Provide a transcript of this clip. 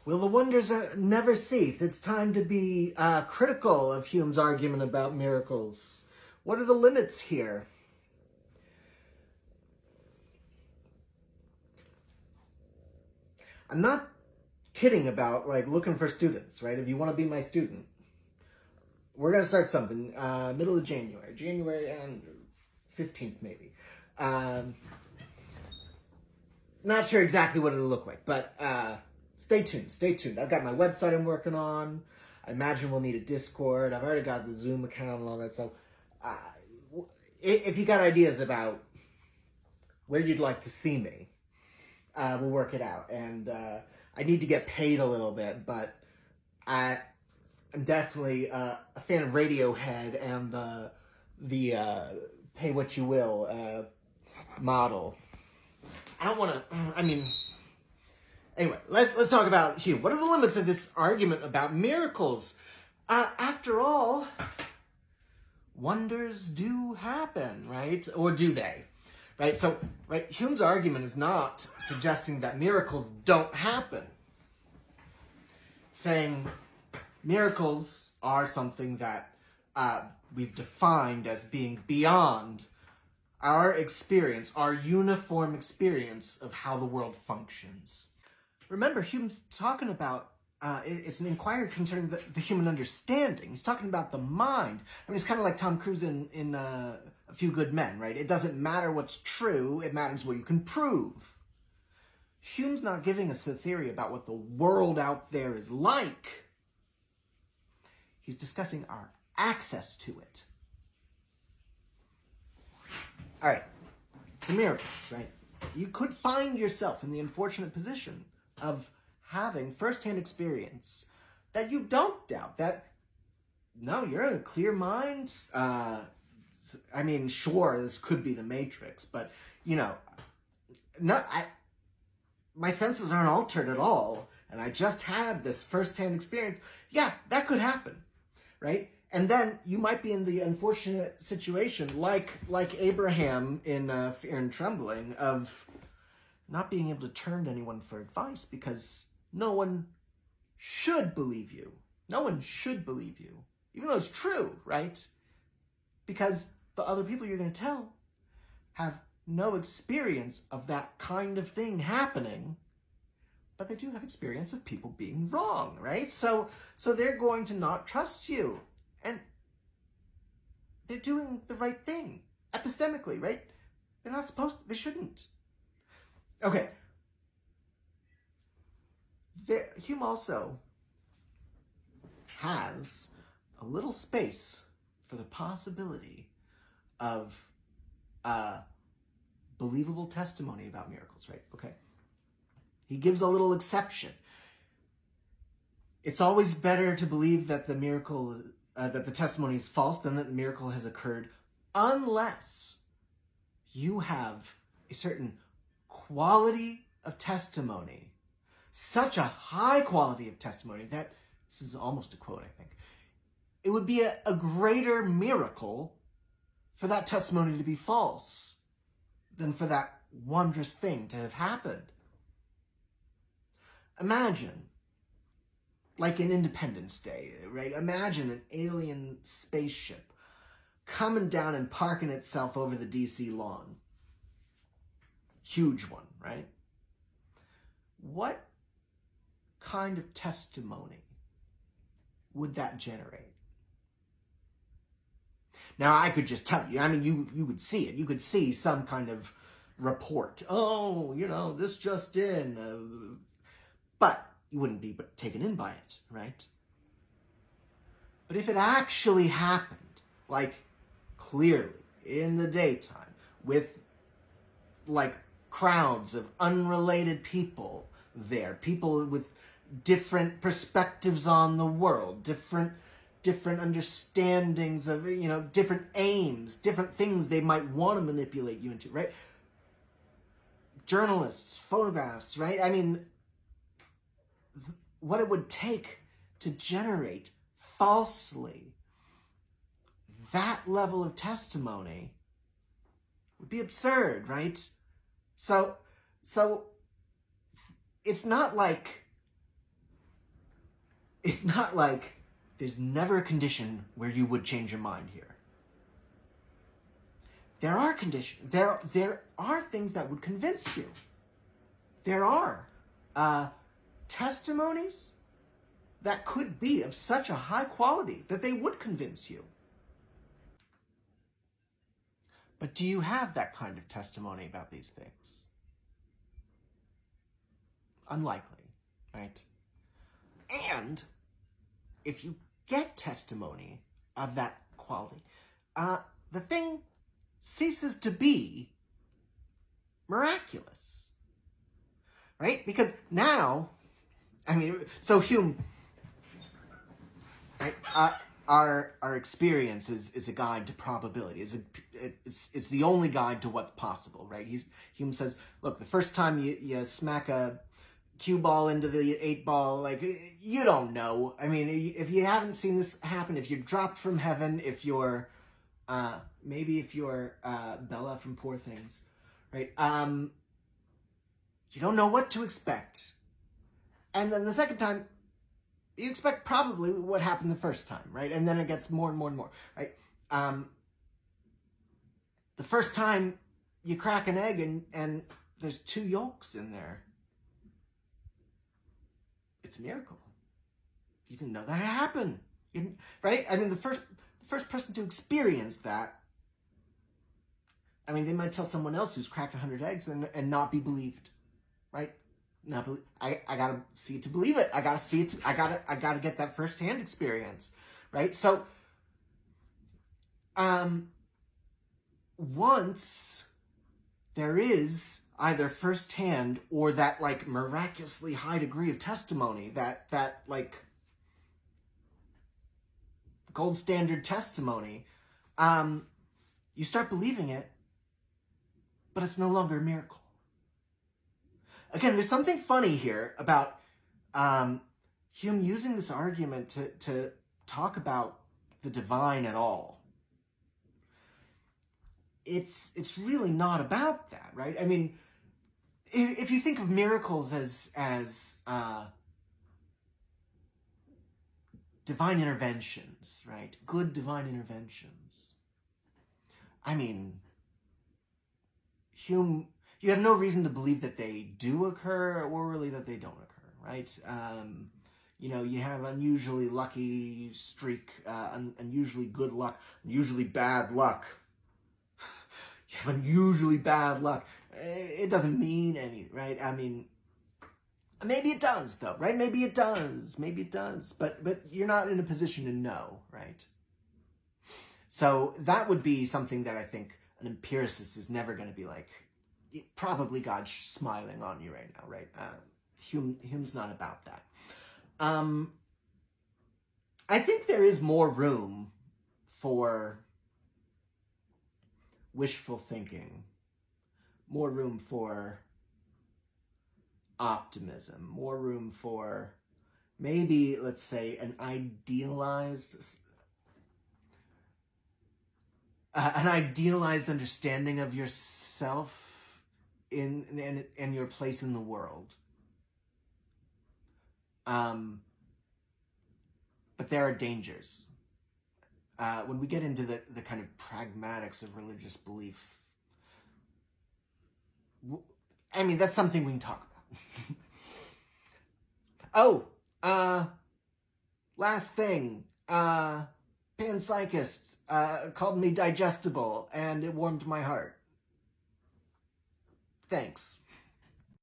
Will the wonders never cease? It's time to be critical of Hume's argument about miracles. What are the limits here? I'm not kidding about looking for students, right? If you want to be my student, we're going to start something middle of January and 15th maybe. Not sure exactly what it'll look like, but stay tuned. I've got my website I'm working on. I imagine we'll need a Discord. I've already got the Zoom account and all that. So if you got ideas about where you'd like to see me, we'll work it out. And I need to get paid a little bit, but I'm definitely a fan of Radiohead and the pay what you will model. I don't want to, anyway, let's talk about Hume. What are the limits of this argument about miracles? After all, wonders do happen, right? Or do they? Right? So, Hume's argument is not suggesting that miracles don't happen. Saying miracles are something that we've defined as being beyond our experience, our uniform experience of how the world functions. Remember, Hume's talking about, it's an inquiry concerning the human understanding. He's talking about the mind. It's kind of like Tom Cruise in A Few Good Men, right? It doesn't matter what's true, it matters what you can prove. Hume's not giving us the theory about what the world out there is like. He's discussing our access to it. All right, to miracles, right? You could find yourself in the unfortunate position of having firsthand experience that you don't doubt. That, no, you're in a clear mind. Sure, this could be the Matrix, but, my senses aren't altered at all, and I just had this firsthand experience. Yeah, that could happen, right? And then you might be in the unfortunate situation, like Abraham in Fear and Trembling, of not being able to turn to anyone for advice because no one should believe you. No one should believe you, even though it's true, right? Because the other people you're going to tell have no experience of that kind of thing happening, but they do have experience of people being wrong, right? So they're going to not trust you. And they're doing the right thing, epistemically, right? They're not supposed to, they shouldn't. Okay. Hume also has a little space for the possibility of believable testimony about miracles, right? Okay. He gives a little exception. It's always better to believe that the miracle that the testimony is false than that the miracle has occurred, unless you have a certain quality of testimony, such a high quality of testimony that, this is almost a quote, I think, it would be a greater miracle for that testimony to be false than for that wondrous thing to have happened. Imagine, like in Independence Day, right? Imagine an alien spaceship coming down and parking itself over the DC lawn. Huge one, right? What kind of testimony would that generate? Now, I could just tell you, you would see it. You could see some kind of report. Oh, this just in. But you wouldn't be taken in by it, right? But if it actually happened, clearly, in the daytime, with, crowds of unrelated people there, people with different perspectives on the world, different understandings of, different aims, different things they might want to manipulate you into, right? Journalists, photographs, right? What it would take to generate falsely that level of testimony would be absurd, right? So it's not like it's not like there's never a condition where you would change your mind here. There are conditions. There are things that would convince you. There are testimonies that could be of such a high quality that they would convince you. But do you have that kind of testimony about these things? Unlikely, right? And if you get testimony of that quality, the thing ceases to be miraculous, right? Because now, so Hume, right, our experience is a guide to probability. It's the only guide to what's possible, right? Hume says, look, the first time you smack a cue ball into the 8-ball, like, you don't know. If you haven't seen this happen, if you're dropped from heaven, if you're maybe if you're Bella from Poor Things, right? You don't know what to expect. And then the second time, you expect probably what happened the first time, right? And then it gets more and more and more, right? The first time you crack an egg and there's 2 yolks in there, it's a miracle. You didn't know that happened, right? The first person to experience that, they might tell someone else who's cracked 100 eggs and not be believed, right? Not believe. I gotta see it to believe it. I gotta see it. I gotta get that firsthand experience, right? So, once there is either firsthand or that like miraculously high degree of testimony, that like gold standard testimony, you start believing it, but it's no longer a miracle. Again, there's something funny here about Hume using this argument to talk about the divine at all. It's really not about that, right? If you think of miracles as divine interventions, right? Good divine interventions. Hume, you have no reason to believe that they do occur or really that they don't occur, right? You have unusually lucky streak, unusually good luck, unusually bad luck. You have unusually bad luck. It doesn't mean anything, right? Maybe it does, though, right? Maybe it does. But you're not in a position to know, right? So that would be something that I think an empiricist is never going to be like, probably God's smiling on you right now, right? Hume's not about that. I think there is more room for wishful thinking, more room for optimism, more room for maybe, let's say, an idealized understanding of yourself in your place in the world. But there are dangers. When we get into the kind of pragmatics of religious belief, that's something we can talk about. Last thing. Panpsychist called me digestible, and it warmed my heart. Thanks.